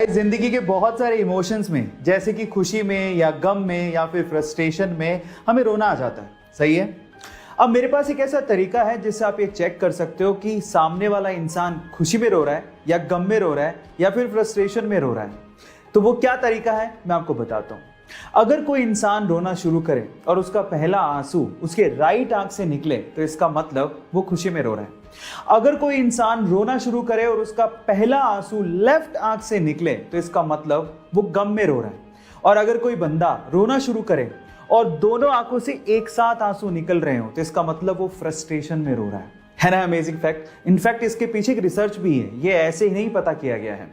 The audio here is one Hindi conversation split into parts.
जिंदगी के बहुत सारे इमोशंस में, जैसे कि खुशी में या गम में या फिर फ्रस्ट्रेशन में, हमें रोना आ जाता है। सही है। अब मेरे पास एक ऐसा तरीका है जिससे आप ये चेक कर सकते हो कि सामने वाला इंसान खुशी में रो रहा है या गम में रो रहा है या फिर फ्रस्ट्रेशन में रो रहा है। तो वो क्या तरीका है मैं आपको बताता हूँ। अगर कोई इंसान रोना शुरू करे और उसका पहला आंसू उसके राइट आंख से निकले तो इसका मतलब वो खुशी में रो रहा है। अगर कोई इंसान रोना शुरू करे और उसका पहला आंसू लेफ्ट आंख से निकले तो इसका मतलब वो गम में रो रहा है। और अगर कोई बंदा रोना शुरू करे और दोनों आंखों से एक साथ आंसू निकल रहे हो तो इसका मतलब वो फ्रस्ट्रेशन में रो रहा है ना। Amazing fact. इनफैक्ट इसके पीछे एक रिसर्च भी है, ये ऐसे ही नहीं पता किया गया है।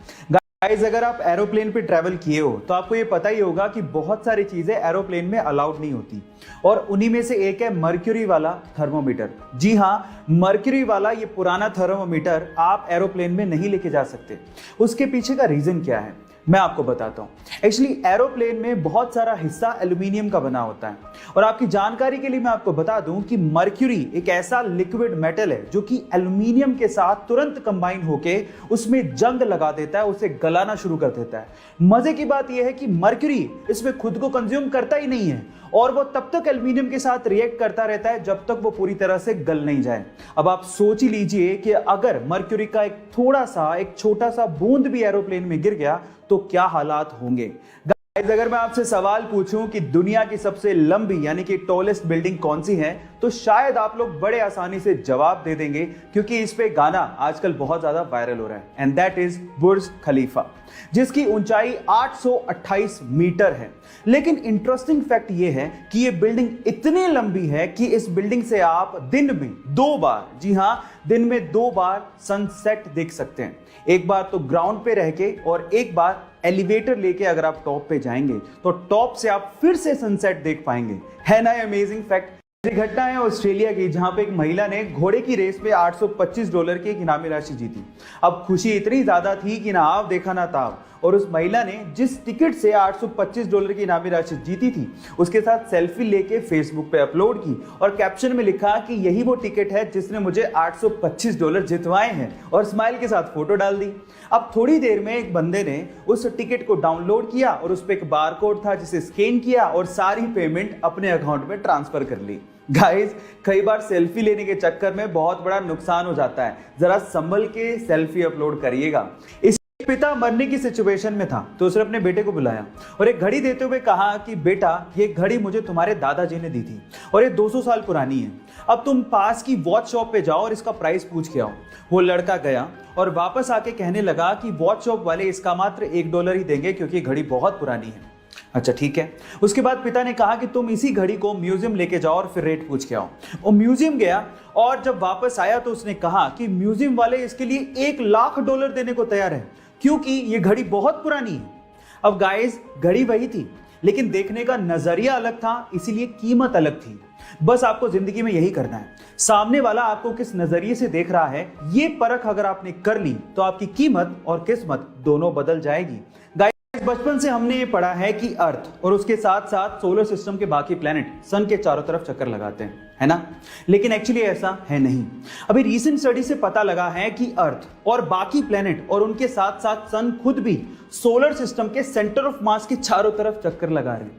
गाइस, अगर आप एरोप्लेन पे ट्रैवल किए हो तो आपको ये पता ही होगा कि बहुत सारी चीजें एरोप्लेन में अलाउड नहीं होती और उन्हीं में से एक है मर्क्यूरी वाला थर्मोमीटर। जी हाँ, मर्क्यूरी वाला ये पुराना थर्मोमीटर आप एरोप्लेन में नहीं लेके जा सकते। उसके पीछे का रीजन क्या है मैं आपको बताता हूँ। एक्चुअली एरोप्लेन में बहुत सारा हिस्सा एल्यूमिनियम का बना होता है और आपकी जानकारी के लिए मैं आपको बता दूं कि मर्क्यूरी एक ऐसा लिक्विड मेटल है जो कि एल्यूमिनियम के साथ तुरंत कंबाइन होके उसमें जंग लगा देता है, उसे गलाना शुरू कर देता है। मजे की बात यह है कि मर्क्यूरी इसमें खुद को कंज्यूम करता ही नहीं है और वो तब तक एल्यूमिनियम के साथ रिएक्ट करता रहता है जब तक वो पूरी तरह से गल नहीं जाए। अब आप सोच ही लीजिए कि अगर मर्क्यूरी का एक छोटा सा बूंद भी एरोप्लेन में गिर गया तो क्या हालात होंगे। अगर मैं आपसे सवाल पूछूं कि दुनिया की सबसे लंबी यानी कि टॉलेस्ट बिल्डिंग कौन सी है तो शायद आप लोग बड़े आसानी से जवाब दे देंगे, क्योंकि इस पे गाना आजकल बहुत ज्यादा वायरल हो रहा है एंड दैट इज बुर्ज खलीफा, जिसकी ऊंचाई 828 मीटर है। लेकिन इंटरेस्टिंग फैक्ट ये है कि ये बिल्डिंग इतनी लंबी है कि इस बिल्डिंग से आप दिन में 2 बार, जी हां, दिन में 2 बार सनसेट देख सकते हैं। एक बार तो ग्राउंड पे रह के और एक बार एलिवेटर लेके अगर आप टॉप पे जाएंगे तो टॉप से आप फिर से सनसेट देख पाएंगे। है ना अमेजिंग फैक्ट। घटना है ऑस्ट्रेलिया की, जहां पे एक महिला ने घोड़े की रेस पे $825 की एक इनामी राशि जीती। अब खुशी इतनी ज्यादा थी कि ना आप देखा ना ताव, और उस महिला ने जिस टिकट से $825 की इनामी राशि जीती थी उसके साथ सेल्फी लेके फेसबुक पे अपलोड की और कैप्शन में लिखा कि यही वो टिकट है जिसने मुझे $825 जितवाए हैं, और स्माइल के साथ फोटो डाल दी। अब थोड़ी देर में एक बंदे ने उस टिकट को डाउनलोड किया और उस पर एक बारकोड था जिसे स्कैन किया और सारी पेमेंट अपने अकाउंट में ट्रांसफर कर ली। गाइस, कई बार सेल्फी लेने के चक्कर में बहुत बड़ा नुकसान हो जाता है, जरा संभल के सेल्फी अपलोड करिएगा। इस पिता मरने की सिचुएशन में था तो उसने अपने बेटे को बुलाया और एक घड़ी देते हुए कहा कि बेटा, ये घड़ी मुझे तुम्हारे दादाजी ने दी थी और ये 200 साल पुरानी है। अब तुम पास की वॉच शॉप पे जाओ और इसका प्राइस पूछ के आओ। वो लड़का गया और वापस आके कहने लगा कि वॉच शॉप वाले इसका मात्र $1 ही देंगे क्योंकि घड़ी बहुत पुरानी है। अच्छा ठीक है। उसके बाद पिता ने कहा कि तुम इसी घड़ी को म्यूजियम लेके जाओ और फिर रेट पूछ के आओ। वो म्यूजियम गया और जब वापस आया तो उसने कहा कि म्यूजियम वाले इसके लिए $1,00,000 देने को तैयार है क्योंकि ये घड़ी बहुत पुरानी है। अब गाइस, घड़ी वही थी लेकिन देखने का नजरिया अलग था, इसीलिए कीमत अलग थी। बस आपको जिंदगी में यही करना है, सामने वाला आपको किस नजरिए से देख रहा है ये परख अगर आपने कर ली तो आपकी कीमत और किस्मत दोनों बदल जाएगी। बचपन से हमने ये पढ़ा है कि अर्थ और उसके साथ साथ सोलर सिस्टम के बाकी प्लैनेट सन के चारों तरफ चक्कर लगाते हैं, है ना। लेकिन एक्चुअली ऐसा है नहीं। अभी रीसेंट स्टडी से पता लगा है कि अर्थ और बाकी प्लैनेट और उनके साथ साथ सन खुद भी सोलर सिस्टम के सेंटर ऑफ मास के चारों तरफ चक्कर लगा रहे हैं।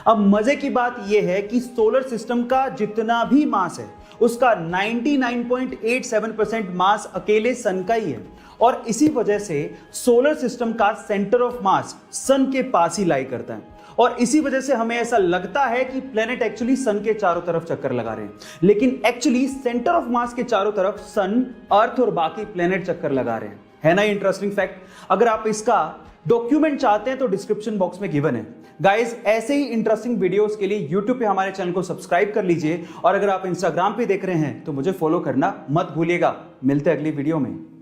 अब मजे की बात यह है कि सोलर सिस्टम का जितना भी मास है उसका 99.87% मास अकेले सन का ही है और इसी वजह से सोलर सिस्टम का सेंटर ऑफ मास सन के पास ही लाई करता है और इसी वजह से हमें ऐसा लगता है कि प्लेनेट एक्चुअली सन के चारों तरफ चक्कर लगा रहे हैं, लेकिन एक्चुअली सेंटर ऑफ मास के चारों तरफ सन, अर्थ और बाकी प्लेनेट चक्कर लगा रहे हैं। है ना इंटरेस्टिंग फैक्ट। अगर आप इसका डॉक्यूमेंट चाहते हैं तो डिस्क्रिप्शन बॉक्स में गिवन है। गाइस, ऐसे ही इंटरेस्टिंग वीडियोस के लिए YouTube पे हमारे चैनल को सब्सक्राइब कर लीजिए और अगर आप Instagram पे देख रहे हैं तो मुझे फॉलो करना मत भूलिएगा। मिलते हैं अगली वीडियो में।